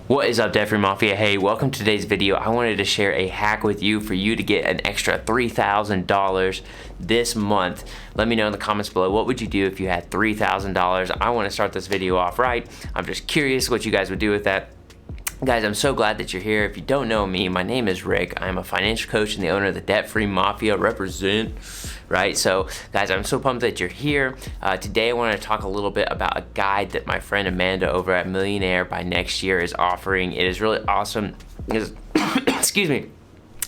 What is up, Debt Free Mafia? Hey, welcome to today's video. I wanted to share a hack with you for you to get an extra $3,000 this month. Let me know in the comments below, what would you do if you had $3,000? I want to start this video off right. I'm just curious what you guys would do with that. Guys, I'm so glad that you're here. If you don't know me, my name is Rick. I'm a financial coach and the owner of the Debt Free Mafia. Represent, right? So, guys, I'm so pumped that you're here. Today, I want to talk a little bit about a guide that my friend Amanda over at Millionaire by Next Year is offering. It is really awesome. Excuse me.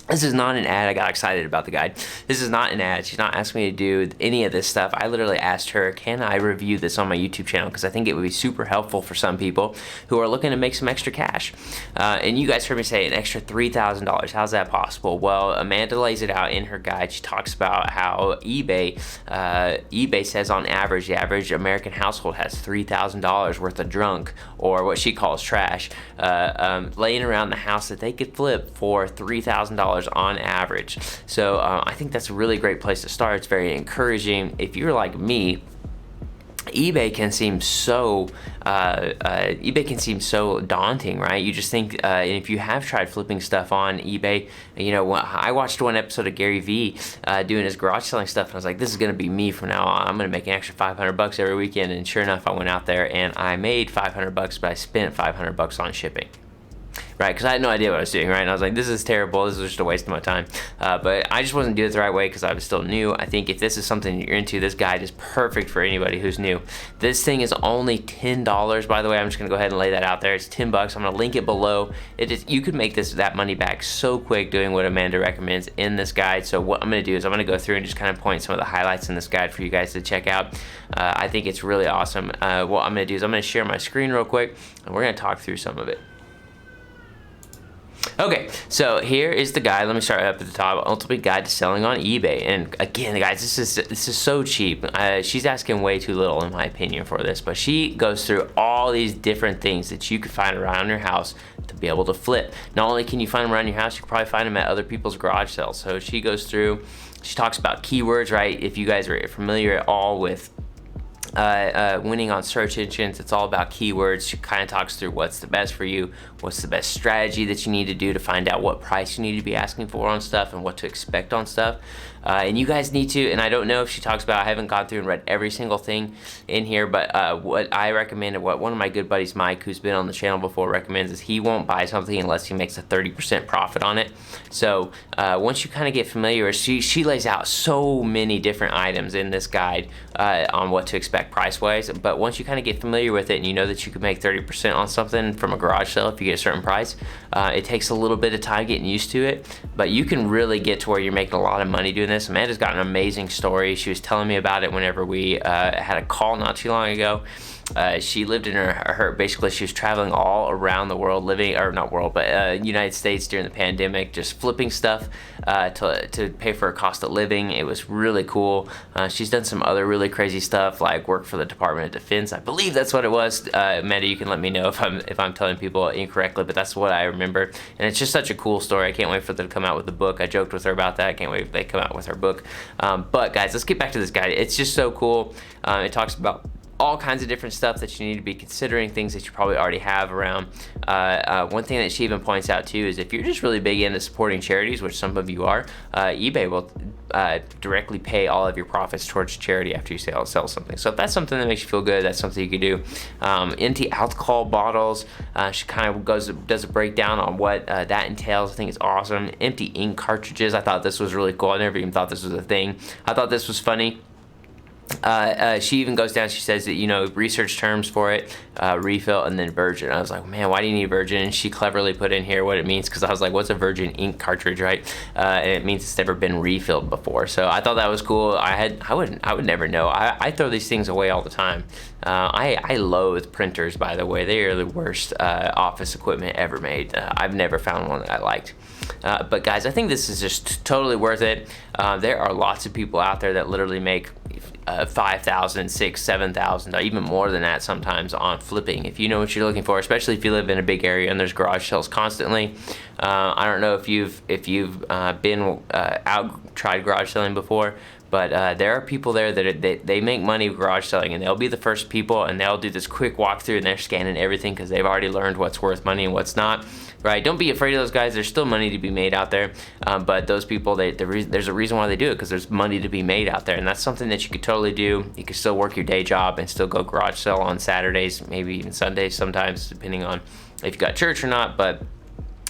This is not an ad. I got excited about the guide. This is not an ad. She's not asking me to do any of this stuff. I literally asked her, can I review this on my YouTube channel? Because I think it would be super helpful for some people who are looking to make some extra cash. And you guys heard me say an extra $3,000. How's that possible? Well, Amanda lays it out in her guide. She talks about how eBay says on average, the average American household has $3,000 worth of junk, or what she calls trash, laying around the house that they could flip for $3,000 on average. So I think that's a really great place to start. It's very encouraging. If you're like me, eBay can seem so daunting, right? You just think, and if you have tried flipping stuff on eBay, you know, I watched one episode of Gary Vee doing his garage selling stuff, and I was like, this is gonna be me from now on. I'm gonna make an extra 500 bucks every weekend. And sure enough, I went out there and I made 500 bucks, but I spent 500 bucks on shipping. Right, because I had no idea what I was doing, right? And I was like, this is terrible. This is just a waste of my time. But I just wasn't doing it the right way because I was still new. I think if this is something you're into, this guide is perfect for anybody who's new. This thing is only $10, by the way. I'm just going to go ahead and lay that out there. It's 10 bucks. I'm going to link it below. You could make that money back so quick doing what Amanda recommends in this guide. So what I'm going to do is I'm going to go through and just kind of point some of the highlights in this guide for you guys to check out. I think it's really awesome. What I'm going to do is I'm going to share my screen real quick, and we're going to talk through some of it. Okay, so here is the guide. Let me start up at the top. Ultimate Guide to Selling on eBay. And again, guys, this is so cheap. She's asking way too little, in my opinion, for this. But she goes through all these different things that you could find around your house to be able to flip. Not only can you find them around your house, you can probably find them at other people's garage sales. So she goes through. She talks about keywords, right? If you guys are familiar at all with winning on search engines, it's all about keywords. She kind of talks through what's the best for you, what's the best strategy that you need to do to find out what price you need to be asking for on stuff and what to expect on stuff. And you guys need to, and I don't know if she talks about, I haven't gone through and read every single thing in here, but what I recommend, and what one of my good buddies, Mike, who's been on the channel before, recommends is he won't buy something unless he makes a 30% profit on it. So once you kind of get familiar, she lays out so many different items in this guide on what to expect price-wise, but once you kind of get familiar with it and you know that you can make 30% on something from a garage sale if you get a certain price, it takes a little bit of time getting used to it, but you can really get to where you're making a lot of money doing this. Amanda's got an amazing story. She was telling me about it whenever we had a call not too long ago. She lived in her basically she was traveling all around the world, United States during the pandemic, just flipping stuff to pay for her cost of living. It was really cool. She's done some other really crazy stuff, like work for the Department of Defense. I believe that's what it was. Amanda, you can let me know if I'm telling people incorrectly, but that's what I remember. And it's just such a cool story. I can't wait for them to come out with the book. I joked with her about that. I can't wait if they come out with her book. But guys, let's get back to this guide. It's just so cool. It talks about all kinds of different stuff that you need to be considering, things that you probably already have around. One thing that she even points out too is if you're just really big into supporting charities, which some of you are, eBay will directly pay all of your profits towards charity after you sell something. So if that's something that makes you feel good, that's something you could do. Empty alcohol bottles, she kind of does a breakdown on what that entails. I think it's awesome. Empty ink cartridges, I thought this was really cool. I never even thought this was a thing. I thought this was funny. She even goes down, she says that, you know, research terms for it, refill, and then virgin. I was like, man, why do you need virgin? And she cleverly put in here what it means, because I was like, what's a virgin ink cartridge, right? And it means it's never been refilled before. So I thought that was cool. I would never know. I throw these things away all the time. I loathe printers, by the way. They are the worst office equipment ever made. I've never found one that I liked. But guys, I think this is just totally worth it. There are lots of people out there that literally make $5,000, $6,000, $7,000, even more than that sometimes on flipping. If you know what you're looking for, especially if you live in a big area and there's garage sales constantly. I don't know if you've been tried garage selling before, But there are people there that they make money garage selling, and they'll be the first people, and they'll do this quick walkthrough, and they're scanning everything because they've already learned what's worth money and what's not. Right? Don't be afraid of those guys. There's still money to be made out there, but those people, there's a reason why they do it, because there's money to be made out there, and that's something that you could totally do. You could still work your day job and still go garage sell on Saturdays, maybe even Sundays sometimes, depending on if you got church or not. But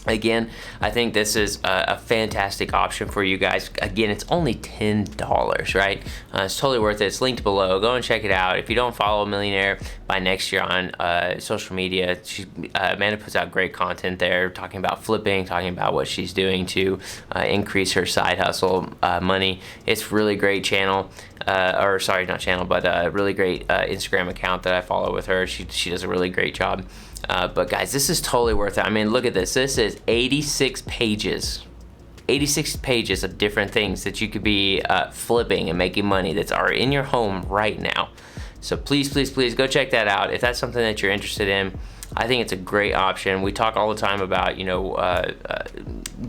again, I think this is a fantastic option for you guys. Again, it's only $10, right? It's totally worth it. It's linked below. Go and check it out. If you don't follow Millionaire by Next Year on social media, Amanda puts out great content there, talking about flipping, talking about what she's doing to increase her side hustle money. It's really great channel, or sorry, not channel, but a really great Instagram account that I follow with her. She does a really great job. But guys, this is totally worth it. I mean, look at this. This is 86 pages. 86 pages of different things that you could be flipping and making money that are in your home right now. So please, please, please go check that out. If that's something that you're interested in, I think it's a great option. We talk all the time about,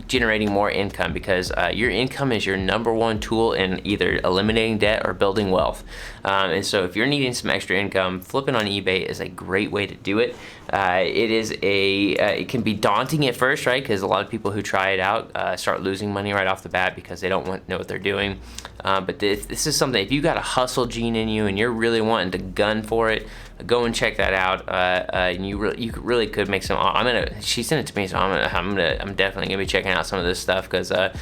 generating more income, because your income is your number one tool in either eliminating debt or building wealth. And so if you're needing some extra income, flipping on eBay is a great way to do it. It can be daunting at first, right? Because a lot of people who try it out start losing money right off the bat because they don't know what they're doing. But this is something, if you got a hustle gene in you and you're really wanting to gun for it, go and check that out. And you really could make some. She sent it to me, so I'm definitely gonna be checking out some of this stuff, because the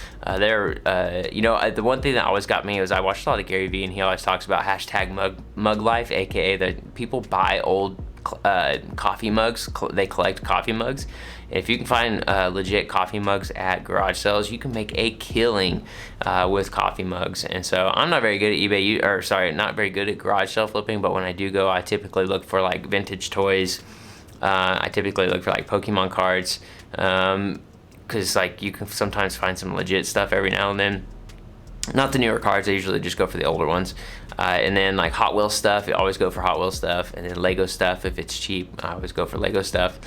one thing that always got me was I watched a lot of Gary Vee, and he always talks about hashtag mug life, aka that people buy old coffee mugs. They collect coffee mugs. If you can find legit coffee mugs at garage sales, you can make a killing with coffee mugs. And so I'm not very good at eBay, not very good at garage sale flipping, but when I do go, I typically look for like vintage toys. I typically look for like Pokemon cards, because like you can sometimes find some legit stuff every now and then. Not the newer cards, I usually just go for the older ones. And then like Hot Wheels stuff, I always go for Hot Wheels stuff. And then Lego stuff, if it's cheap, I always go for Lego stuff.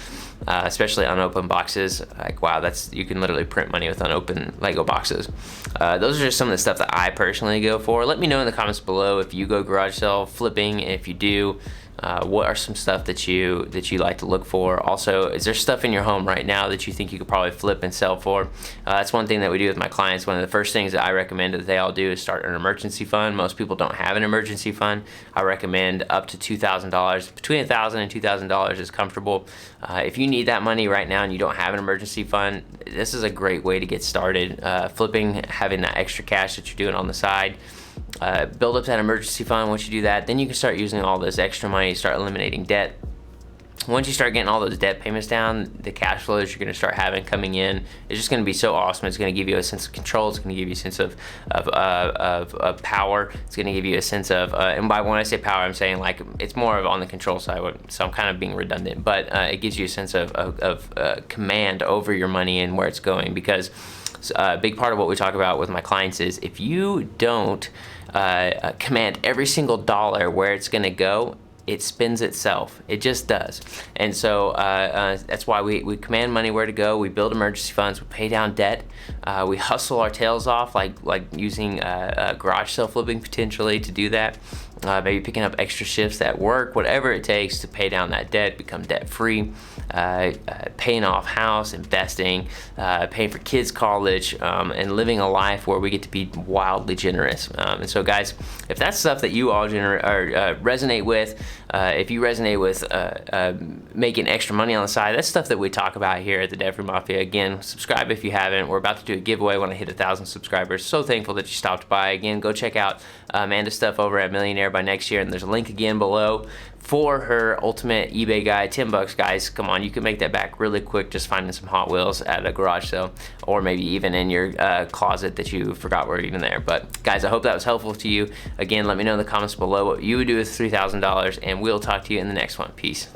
Especially unopened boxes. Like, wow, you can literally print money with unopened Lego boxes. Those are just some of the stuff that I personally go for. Let me know in the comments below if you go garage sale flipping. If you do, what are some stuff that you like to look for? Also, is there stuff in your home right now that you think you could probably flip and sell for? That's one thing that we do with my clients. One of the first things that I recommend that they all do is start an emergency fund. Most people don't have an emergency fund. I recommend up to $2,000. Between $1,000 and $2,000 is comfortable. If you need that money right now and you don't have an emergency fund, this is a great way to get started. Flipping, having that extra cash that you're doing on the side. Build up that emergency fund. Once you do that, then you can start using all this extra money, start eliminating debt. Once you start getting all those debt payments down, the cash flows you're going to start having coming in is just going to be so awesome. It's going to give you a sense of control. It's going to give you a sense of power. It's going to give you a sense of, and by when I say power, I'm saying like it's more of on the control side, so I'm kind of being redundant, but it gives you a sense of command over your money and where it's going, because a big part of what we talk about with my clients is if you don't command every single dollar where it's going to go, it spends itself. It just does. And so that's why we command money where to go. We build emergency funds. We pay down debt. We hustle our tails off, like using garage sale flipping potentially to do that. Maybe picking up extra shifts at work, whatever it takes to pay down that debt, become debt free, paying off house, investing, paying for kids' college, and living a life where we get to be wildly generous. And so guys, if that's stuff that you all resonate with, if you resonate with making extra money on the side, that's stuff that we talk about here at the Debt Free Mafia. Again, subscribe if you haven't. We're about to do a giveaway when I hit 1,000 subscribers. So thankful that you stopped by. Again, go check out Amanda's stuff over at Millionaire by Next Year, and there's a link again below for her ultimate eBay guide. $10, guys. Come on, you can make that back really quick just finding some Hot Wheels at a garage sale, or maybe even in your closet that you forgot were even there. But guys, I hope that was helpful to you. Again, let me know in the comments below what you would do with $3,000, and we'll talk to you in the next one. Peace.